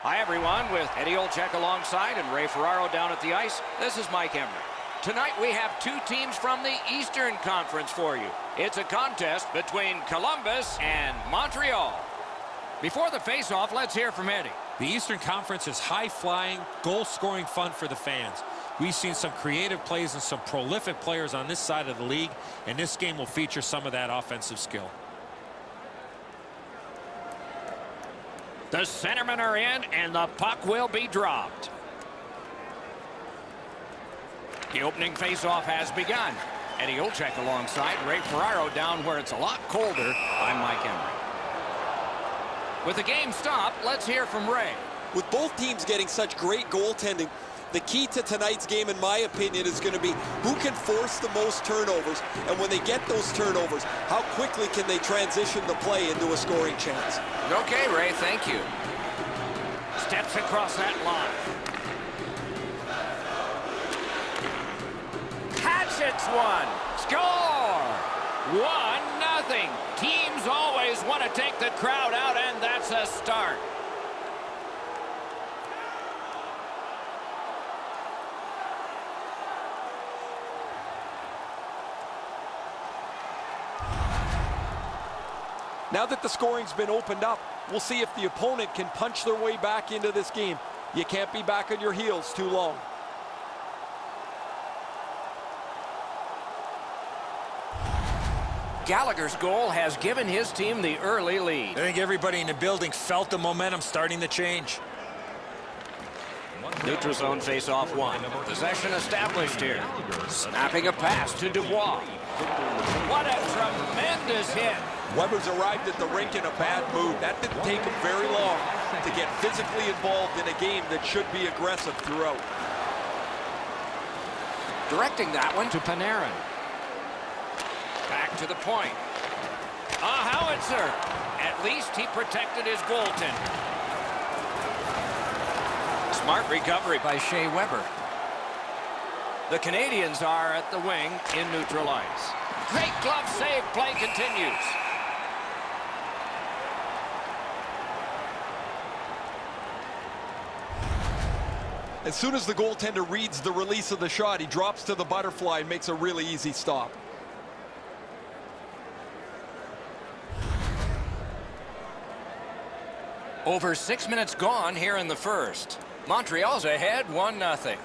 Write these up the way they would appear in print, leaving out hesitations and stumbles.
Hi, everyone, with Eddie Olczyk alongside and Ray Ferraro down at the ice. This is Mike Emery. Tonight, we have two teams from the Eastern Conference for you. It's a contest between Columbus and Montreal. Before the face-off, let's hear from Eddie. The Eastern Conference is high-flying, goal-scoring fun for the fans. We've seen some creative plays and some prolific players on this side of the league, and this game will feature some of that offensive skill. The centermen are in, and the puck will be dropped. The opening face-off has begun. Eddie Olczyk alongside Ray Ferraro down where it's a lot colder. I'm Mike Emery. With the game stopped, let's hear from Ray. With both teams getting such great goaltending, the key to tonight's game, in my opinion, is going to be who can force the most turnovers, and when they get those turnovers, how quickly can they transition the play into a scoring chance. Okay, Ray, thank you. Steps across that line. Hatchets one. Score! 1-0. Teams always want to take the crowd out, and that's a start. Now that the scoring's been opened up, we'll see if the opponent can punch their way back into this game. You can't be back on your heels too long. Gallagher's goal has given his team the early lead. I think everybody in the building felt the momentum starting to change. Neutral zone face-off one. Possession established here. Snapping a pass to Dubois. What a tremendous hit. Weber's arrived at the rink in a bad mood. That didn't take him very long to get physically involved in a game that should be aggressive throughout. Directing that one to Panarin. Back to the point. A howitzer. At least he protected his goaltender. Smart recovery by Shea Weber. The Canadiens are at the wing in neutral ice. Great glove save. Play continues. As soon as the goaltender reads the release of the shot, he drops to the butterfly and makes a really easy stop. Over 6 minutes gone here in the first. Montreal's ahead 1-0.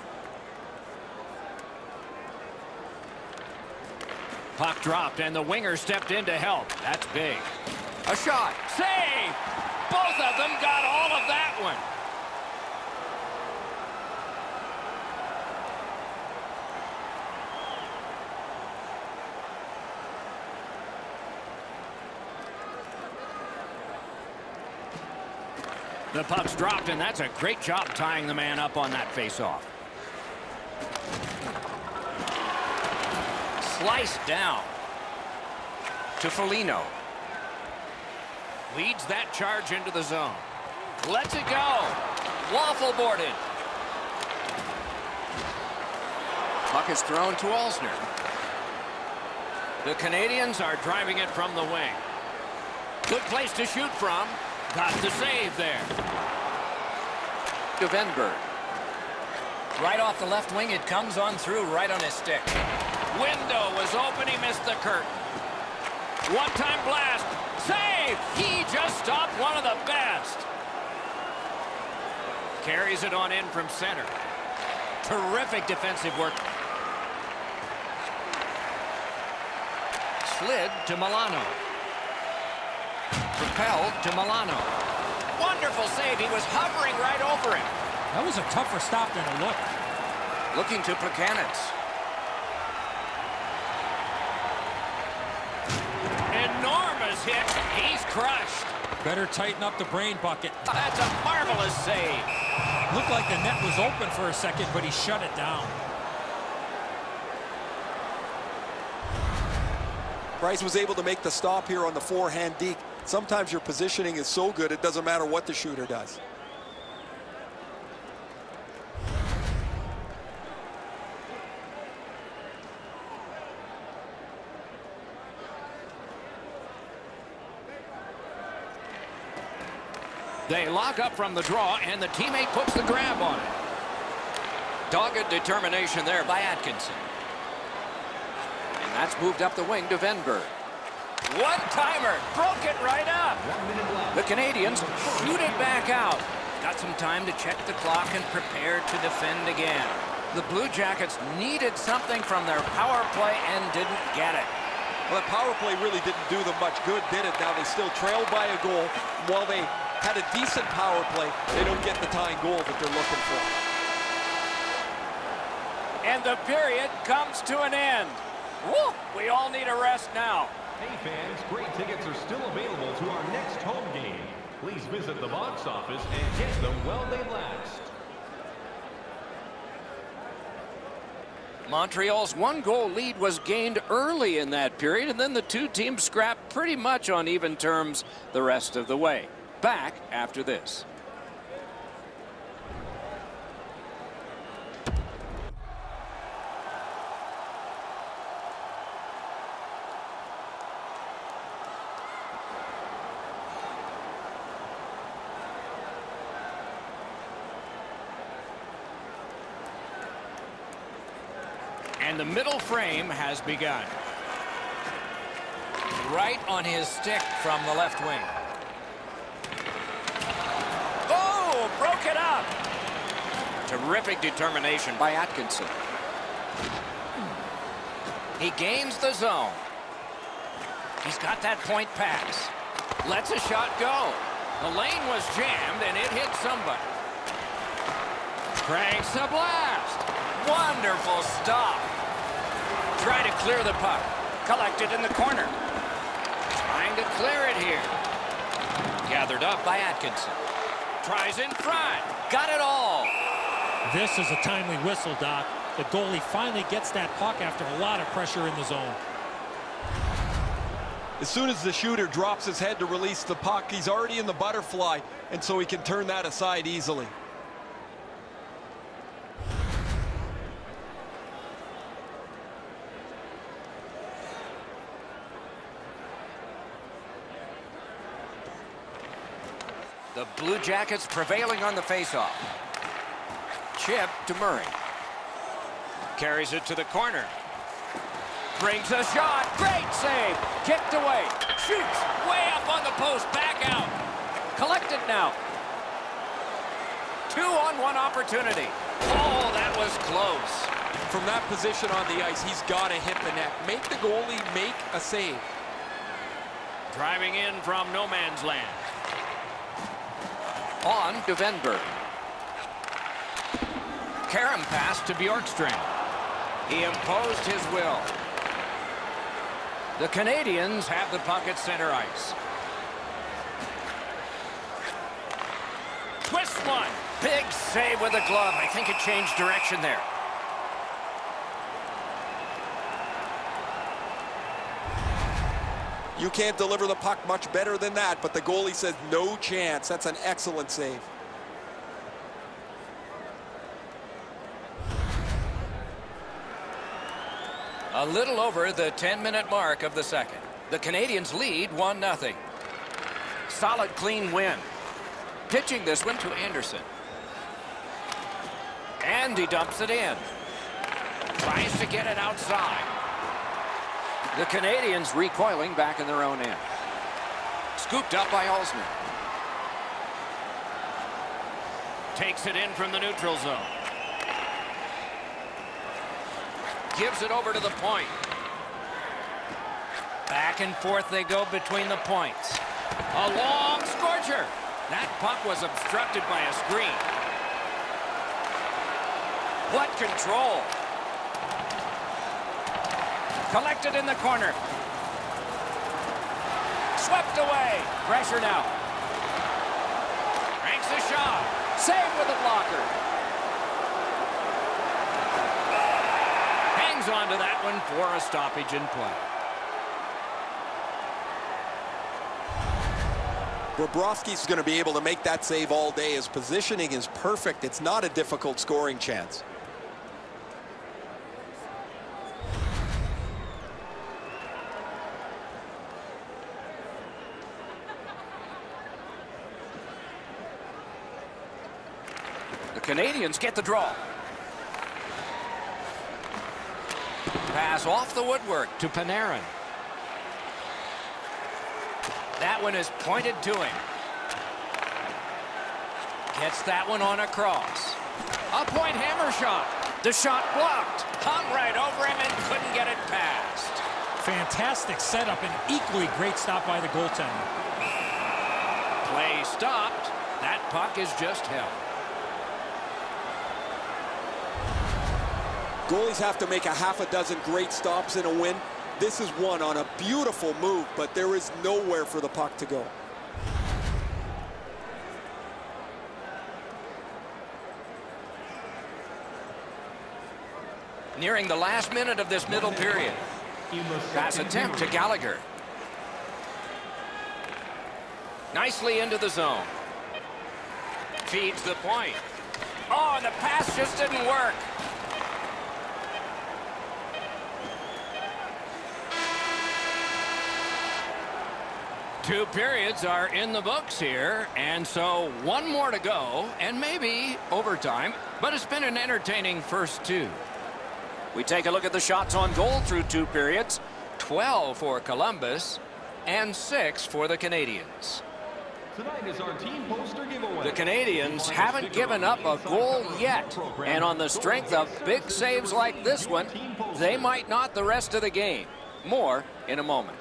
Puck dropped and the winger stepped in to help. That's big. A shot. Save! Both of them got all of that one. The puck's dropped, and that's a great job tying the man up on that faceoff. Sliced down to Foligno. Leads that charge into the zone. Lets it go. Waffle boarded. Puck is thrown to Alsner. The Canadiens are driving it from the wing. Good place to shoot from. Got the save there. To Venberg. Right off the left wing, it comes on through right on his stick. Window was open, he missed the curtain. One-time blast. Save! He just stopped one of the best. Carries it on in from center. Terrific defensive work. Slid to Milano. Propelled to Milano. Wonderful save. He was hovering right over him. That was a tougher stop than it looked. Looking to Plekanec. Enormous hit. He's crushed. Better tighten up the brain bucket. That's a marvelous save. Looked like the net was open for a second, but he shut it down. Price was able to make the stop here on the forehand deke. Sometimes your positioning is so good, it doesn't matter what the shooter does. They lock up from the draw, and the teammate puts the grab on it. Dogged determination there by Atkinson. And that's moved up the wing to Venberg. One-timer, broke it right up. The Canadiens shoot it back out. Got some time to check the clock and prepare to defend again. The Blue Jackets needed something from their power play and didn't get it. Well, that power play really didn't do them much good, did it? Now they still trailed by a goal. While they had a decent power play, they don't get the tying goal that they're looking for. And the period comes to an end. Woo! We all need a rest now. Hey fans, great tickets are still available to our next home game. Please visit the box office and get them while they last. Montreal's one-goal lead was gained early in that period, and then the two teams scrapped pretty much on even terms the rest of the way. Back after this. And the middle frame has begun. Right on his stick from the left wing. Oh, broke it up. Terrific determination by Atkinson. He gains the zone. He's got that point pass. Lets a shot go. The lane was jammed and it hit somebody. Cranks a blast. Wonderful stop. Try to clear the puck. Collected in the corner. Trying to clear it here. Gathered up by Atkinson. Tries in front. Got it all. This is a timely whistle, Doc. The goalie finally gets that puck after a lot of pressure in the zone. As soon as the shooter drops his head to release the puck, he's already in the butterfly, and so he can turn that aside easily. The Blue Jackets prevailing on the faceoff. Chip to Murray. Carries it to the corner. Brings a shot. Great save. Kicked away. Shoots. Way up on the post. Back out. Collected now. 2-on-1 opportunity. Oh, that was close. From that position on the ice, he's got to hit the net. Make the goalie make a save. Driving in from no man's land. On to Venberg. Karam pass to Bjorkstrand. He imposed his will. The Canadiens have the puck at center ice. Twist one. Big save with the glove. I think it changed direction there. You can't deliver the puck much better than that, but the goalie says no chance. That's an excellent save. A little over the 10-minute mark of the second. The Canadiens lead 1-0. Solid, clean win. Pitching this one to Anderson. And he dumps it in. Tries to get it outside. The Canadiens recoiling back in their own end. Scooped up by Alsner. Takes it in from the neutral zone. Gives it over to the point. Back and forth they go between the points. A long scorcher. That puck was obstructed by a screen. What control. Collected in the corner. Swept away. Pressure now. Ranks a shot. Save with a blocker. Hangs on to that one for a stoppage in play. Bobrovsky's going to be able to make that save all day. His positioning is perfect. It's not a difficult scoring chance. The Canadiens get the draw. Pass off the woodwork to Panarin. That one is pointed to him. Gets that one on a cross. A point hammer shot. The shot blocked. Hung right over him and couldn't get it past. Fantastic setup and equally great stop by the goaltender. Play stopped. That puck is just held. Goalies have to make a half a dozen great stops in a win. This is one on a beautiful move, but there is nowhere for the puck to go. Nearing the last minute of this middle period. Pass attempt to Gallagher. Nicely into the zone. Feeds the point. Oh, and the pass just didn't work. Two periods are in the books here, and so one more to go, and maybe overtime, but it's been an entertaining first two. We take a look at the shots on goal through two periods. 12 for Columbus and 6 for the Canadiens. Tonight is our team poster giveaway. The Canadiens haven't given up a goal yet, and on the strength of big saves like this one, they might not the rest of the game. More in a moment.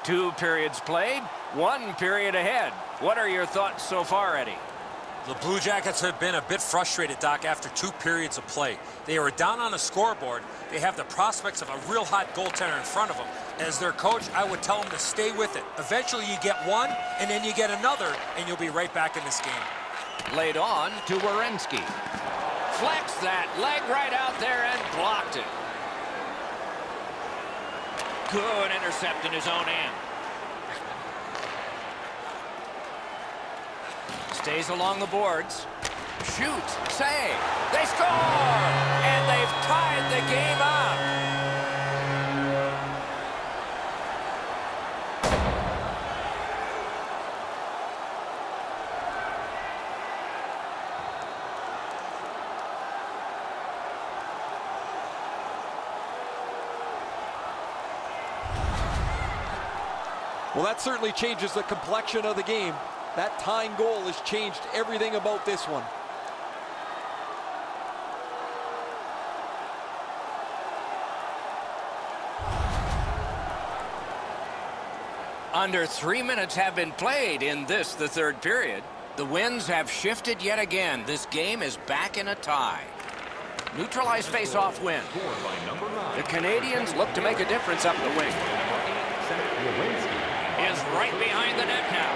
Two periods played, one period ahead. What are your thoughts so far, Eddie? The Blue Jackets have been a bit frustrated, Doc, after two periods of play. They were down on the scoreboard. They have the prospects of a real hot goaltender in front of them. As their coach, I would tell them to stay with it. Eventually you get one, and then you get another, and you'll be right back in this game. Laid on to Werenski. Flexed that leg right out there and blocked it. Good intercept in his own end. Stays along the boards. Shoots. Save. They score! And they've tied the game up. Well, that certainly changes the complexion of the game. That tying goal has changed everything about this one. Under 3 minutes have been played in this, the third period. The winds have shifted yet again. This game is back in a tie. Neutralized face-off win. The Canadiens look to make a difference up the wing. Is right behind the net now.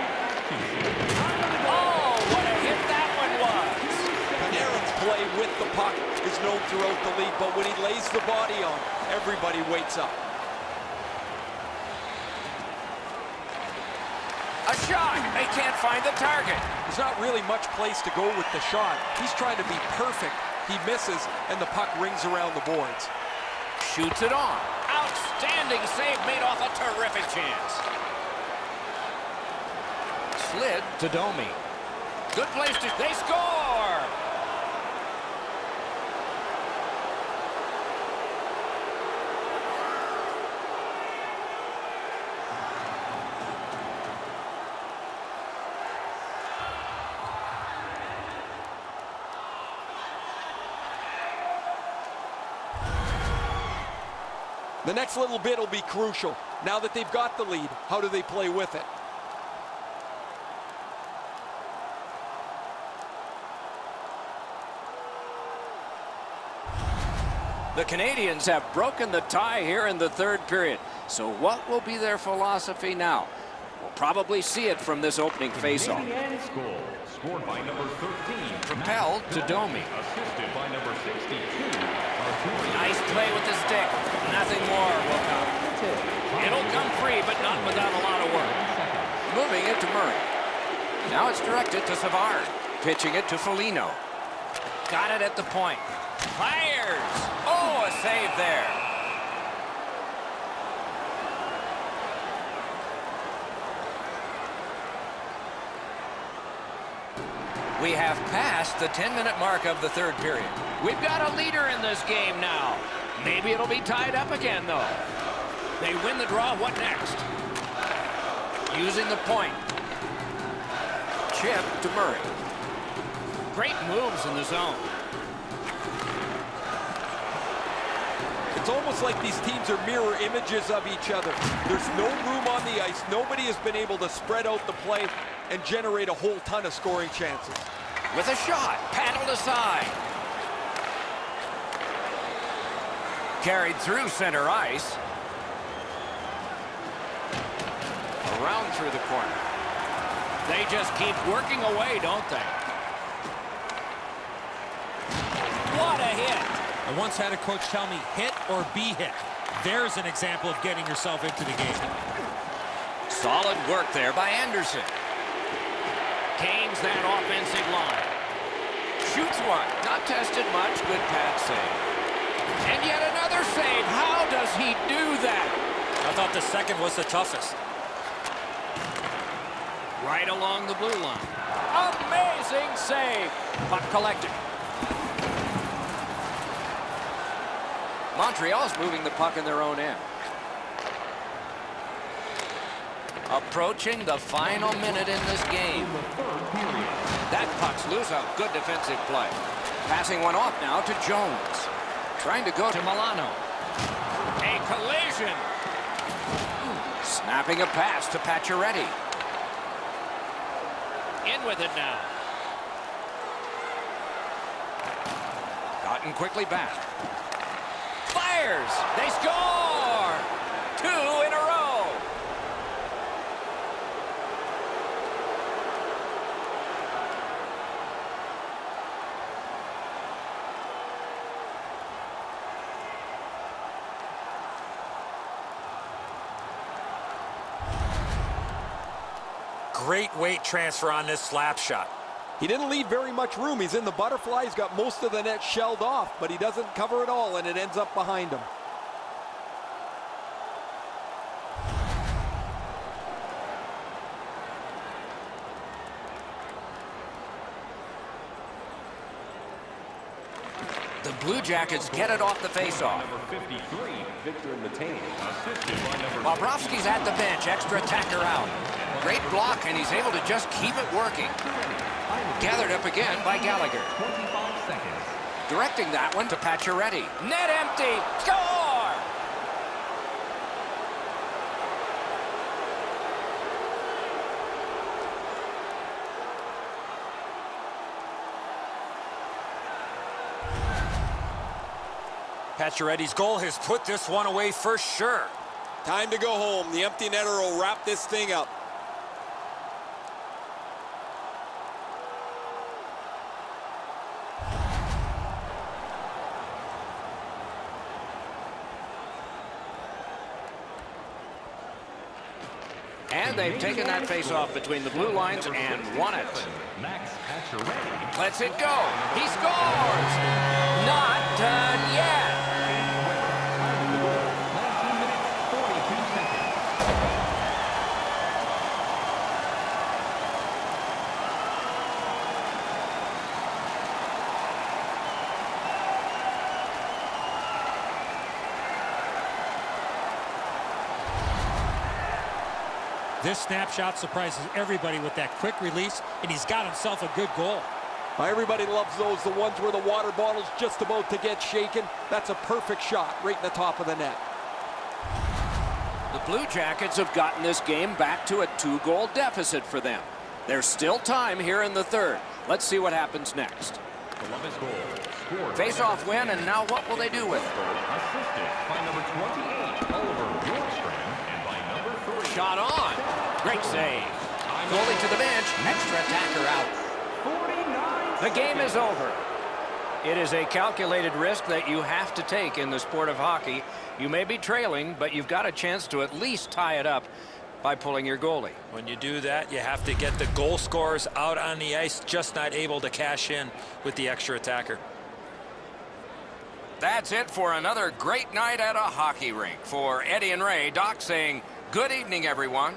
Oh, what a hit that one was. Panarin's play with the puck is known throughout the league, but when he lays the body on, everybody wakes up. A shot. They can't find the target. There's not really much place to go with the shot. He's trying to be perfect. He misses, and the puck rings around the boards. Shoots it on. Outstanding save made off a terrific chance. Slid to Domi. Good place to... They score! The next little bit will be crucial. Now that they've got the lead, how do they play with it? The Canadiens have broken the tie here in the third period. So what will be their philosophy now? We'll probably see it from this opening faceoff. Scored by number 13. Propelled to Domi. Assisted by number 62. Nice play with the stick. Nothing more will come. It'll come free, but not without a lot of work. Moving it to Murray. Now it's directed to Savard. Pitching it to Foligno. Got it at the point. Fires! Oh, a save there. We have passed the 10-minute mark of the third period. We've got a leader in this game now. Maybe it'll be tied up again, though. They win the draw. What next? Using the point. Chip to Murray. Great moves in the zone. It's almost like these teams are mirror images of each other. There's no room on the ice. Nobody has been able to spread out the play and generate a whole ton of scoring chances. With a shot, paddled aside. Carried through center ice. Around through the corner. They just keep working away, don't they? What a hit! I once had a coach tell me, hit or be hit. There's an example of getting yourself into the game. Solid work there by Anderson. Gains that offensive line. Shoots one. Not tested much. Good pad save. And yet another save. How does he do that? I thought the second was the toughest. Right along the blue line. Amazing save. Puck collected. Montreal's moving the puck in their own end. Approaching the final minute in this game. That puck's loose. A good defensive play. Passing one off now to Jones. Trying to go to Milano. A collision. Snapping a pass to Pacioretty. In with it now. Gotten quickly back. Fires! They score! 2 in a row! Great weight transfer on this slap shot. He didn't leave very much room. He's in the butterfly. He's got most of the net shelled off, but he doesn't cover it all, and it ends up behind him. The Blue Jackets get it off the faceoff. Bobrovsky's at the bench. Extra attacker out. Great block, and he's able to just keep it working. Gathered up again by Gallagher. 25 seconds. Directing that one to Pacioretty. Net empty. Score! Pacioretty's goal has put this one away for sure. Time to go home. The empty netter will wrap this thing up. And they've taken that face-off between the blue lines and won it. Lets it go. He scores! Not done yet. 19 minutes, 42 seconds. This snapshot surprises everybody with that quick release, and he's got himself a good goal. Everybody loves those, the ones where the water bottle's just about to get shaken. That's a perfect shot right in the top of the net. The Blue Jackets have gotten this game back to a 2-goal deficit for them. There's still time here in the third. Let's see what happens next. Columbus goal. Scored Face-off win, and now what will they do with it? assisted by number 28, Oliver Bjorkstrand, and by number 3. Shot on. Great save. Goalie to the bench. Extra attacker out. 49. The game is over. It is a calculated risk that you have to take in the sport of hockey. You may be trailing, but you've got a chance to at least tie it up by pulling your goalie. When you do that, you have to get the goal scorers out on the ice, just not able to cash in with the extra attacker. That's it for another great night at a hockey rink. For Eddie and Ray, Doc saying good evening, everyone.